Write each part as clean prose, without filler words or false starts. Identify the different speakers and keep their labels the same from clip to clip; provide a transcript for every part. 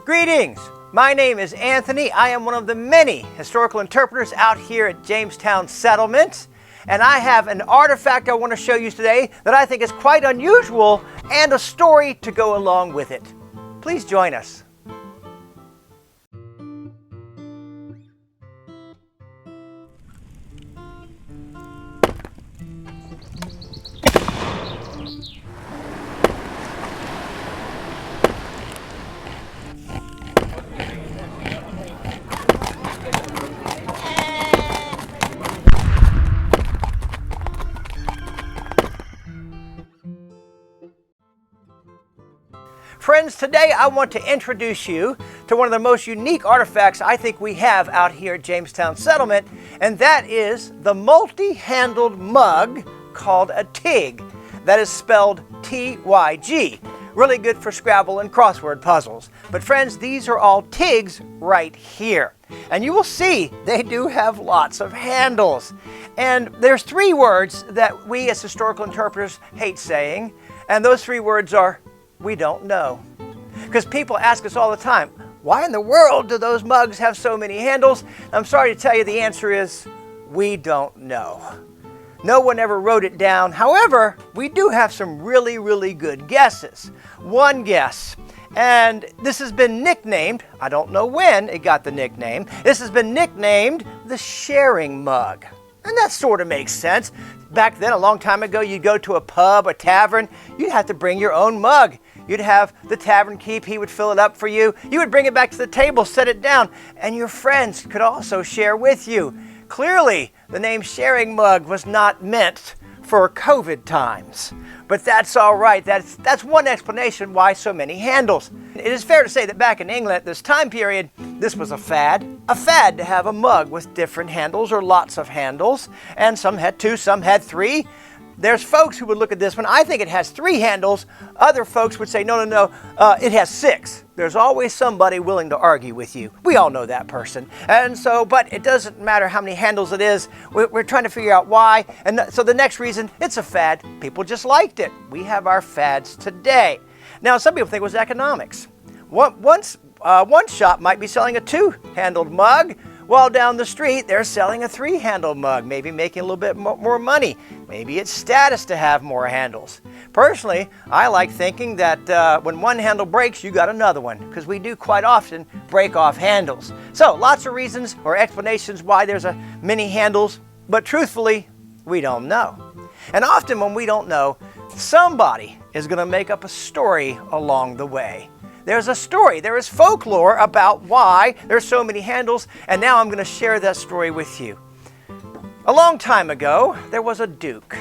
Speaker 1: Greetings! My name is Anthony. I am one of the many historical interpreters out here at Jamestown Settlement. And I have an artifact I want to show you today that I think is quite unusual and a story to go along with it. Please join us. Friends, today I want to introduce you to one of the most unique artifacts I think we have out here at Jamestown Settlement, and that is the multi-handled mug called a tyg. That is spelled T-Y-G. Really good for Scrabble and crossword puzzles. But friends, these are all tygs right here. And you will see they do have lots of handles. And there's three words that we as historical interpreters hate saying, and those three words are we don't know. Because people ask us all the time, why in the world do those mugs have so many handles? I'm sorry to tell you the answer is, we don't know. No one ever wrote it down. However, we do have some really good guesses. One guess, and this has been nicknamed, I don't know when it got the nickname, this has been nicknamed the sharing mug. And that sort of makes sense. Back then, a long time ago, you'd go to a pub, a tavern, you'd have to bring your own mug. You'd have the tavern keep, he would fill it up for you. You would bring it back to the table, set it down, and your friends could also share with you. Clearly, the name sharing mug was not meant for COVID times. But that's all right. That's one explanation why so many handles. It is fair to say that back in England at this time period, this was a fad. A fad to have a mug with different handles or lots of handles. And some had two, some had three. There's folks who would look at this one. I think it has three handles. Other folks would say, no, it has six. There's always somebody willing to argue with you. We all know that person. And so, but it doesn't matter how many handles it is. We're trying to figure out why. And so the next reason, it's a fad. People just liked it. We have our fads today. Now, some people think it was economics. One shop might be selling a two-handled mug, while down the street, they're selling a three-handled mug, maybe making a little bit more money. Maybe it's status to have more handles. Personally, I like thinking that when one handle breaks, you got another one, because we do quite often break off handles. So, lots of reasons or explanations why there's many handles, but truthfully, we don't know. And often when we don't know, somebody is going to make up a story along the way. There's a story, there is folklore about why there's so many handles, and now I'm going to share that story with you. A long time ago, there was a duke.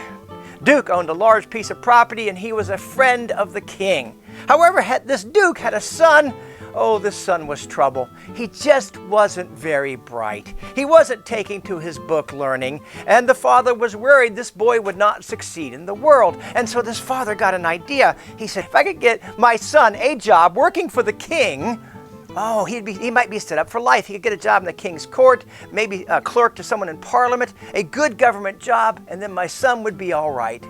Speaker 1: Duke owned a large piece of property, and he was a friend of the king. However, this duke had a son. Oh, this son was trouble. He just wasn't very bright. He wasn't taking to his book learning, and the father was worried this boy would not succeed in the world. And so this father got an idea. He said, if I could get my son a job working for the king, oh, he might be set up for life. He could get a job in the king's court, maybe a clerk to someone in parliament, a good government job, and then my son would be all right.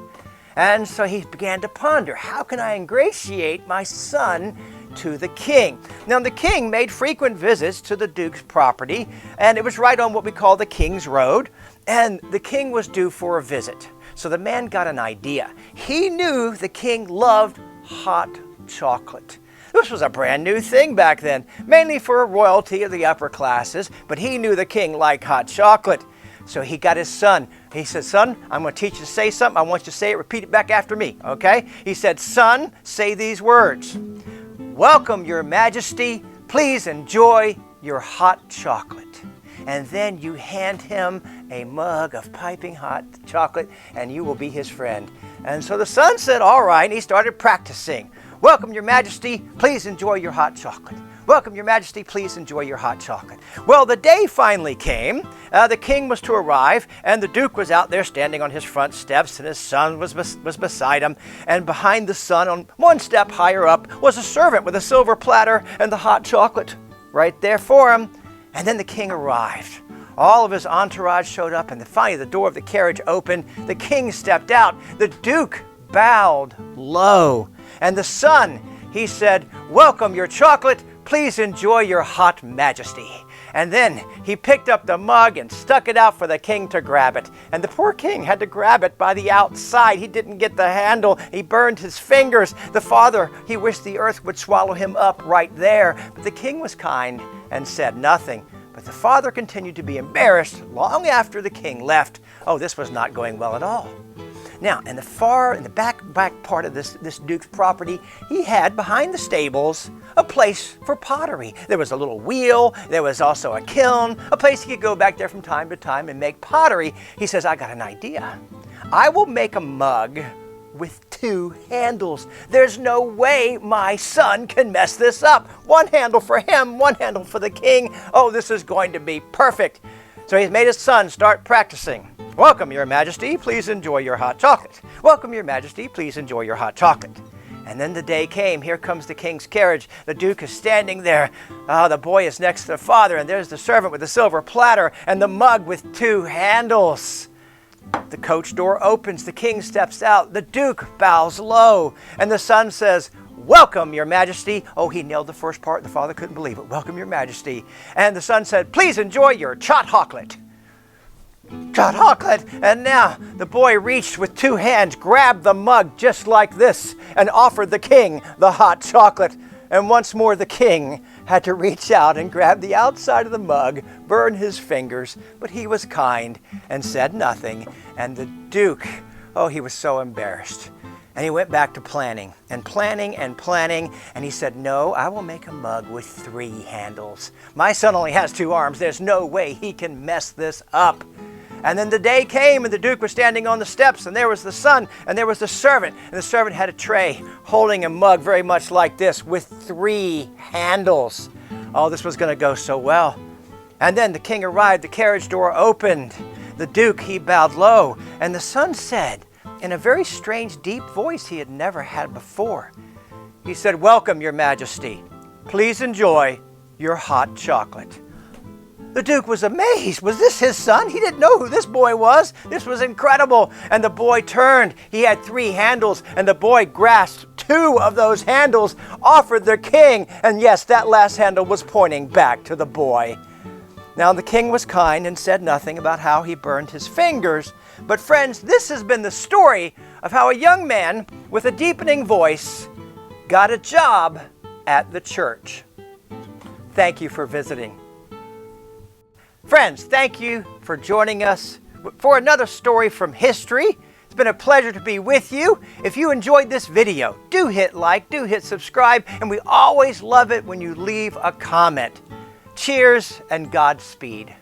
Speaker 1: And so he began to ponder, how can I ingratiate my son to the king? Now, the king made frequent visits to the duke's property, and it was right on what we call the King's Road, and the king was due for a visit. So the man got an idea. He knew the king loved hot chocolate. This was a brand new thing back then, mainly for royalty of the upper classes, but he knew the king liked hot chocolate. So he got his son. He said, son, I'm going to teach you to say something. I want you to say it, repeat it back after me, okay? He said, son, say these words. Welcome, your majesty. Please enjoy your hot chocolate. And then you hand him a mug of piping hot chocolate, and you will be his friend. And so the son said, all right, and he started practicing. Welcome, your majesty. Please enjoy your hot chocolate. Welcome, your majesty. Please enjoy your hot chocolate. Well, the day finally came. The king was to arrive, and the duke was out there standing on his front steps, and his son was beside him. And behind the son, on one step higher up, was a servant with a silver platter and the hot chocolate right there for him. And then the king arrived. All of his entourage showed up, and finally the door of the carriage opened. The king stepped out. The duke bowed low. And the son, he said, welcome, your chocolate. please enjoy your hot majesty. And then he picked up the mug and stuck it out for the king to grab it. And the poor king had to grab it by the outside. He didn't get the handle. He burned his fingers. The father, he wished the earth would swallow him up right there. But the king was kind and said nothing. But the father continued to be embarrassed long after the king left. Oh, this was not going well at all. Now, in the back part of this duke's property, he had behind the stables a place for pottery. There was a little wheel. There was also a kiln, a place he could go back there from time to time and make pottery. He says, I got an idea. I will make a mug with 2 handles. There's no way my son can mess this up. 1 handle for him, 1 handle for the king. Oh, this is going to be perfect. So he's made his son start practicing. Welcome, Your Majesty, please enjoy your hot chocolate. Welcome, Your Majesty, please enjoy your hot chocolate. And then the day came. Here comes the king's carriage. The duke is standing there. The boy is next to the father, and there's the servant with the silver platter and the mug with 2 handles. The coach door opens. The king steps out. The duke bows low, and the son says, Welcome, Your Majesty. Oh, he nailed the first part. The father couldn't believe it. Welcome, Your Majesty. And the son said, Please enjoy your Chot Hocolate. Chot Hocolate. And now the boy reached with 2 hands, grabbed the mug just like this, and offered the king the hot chocolate. And once more the king had to reach out and grab the outside of the mug, burn his fingers, but he was kind and said nothing. And the duke, oh, he was so embarrassed. And he went back to planning and planning and planning. And he said, no, I will make a mug with 3 handles. My son only has 2 arms. There's no way he can mess this up. And then the day came, and the duke was standing on the steps, and there was the son, and there was the servant. And the servant had a tray holding a mug very much like this with 3 handles. Oh, this was going to go so well. And then the king arrived. The carriage door opened. The duke, he bowed low. And the son said, in a very strange, deep voice he had never had before, he said, Welcome, Your Majesty. Please enjoy your hot chocolate. The duke was amazed. Was this his son? He didn't know who this boy was. This was incredible. And the boy turned. He had 3 handles, and the boy grasped 2 of those handles, offered the king, and yes, that last handle was pointing back to the boy. Now the king was kind and said nothing about how he burned his fingers. But friends, this has been the story of how a young man with a deepening voice got a job at the church. Thank you for visiting. Friends, thank you for joining us for another story from history. It's been a pleasure to be with you. If you enjoyed this video, do hit like, do hit subscribe, and we always love it when you leave a comment. Cheers and Godspeed.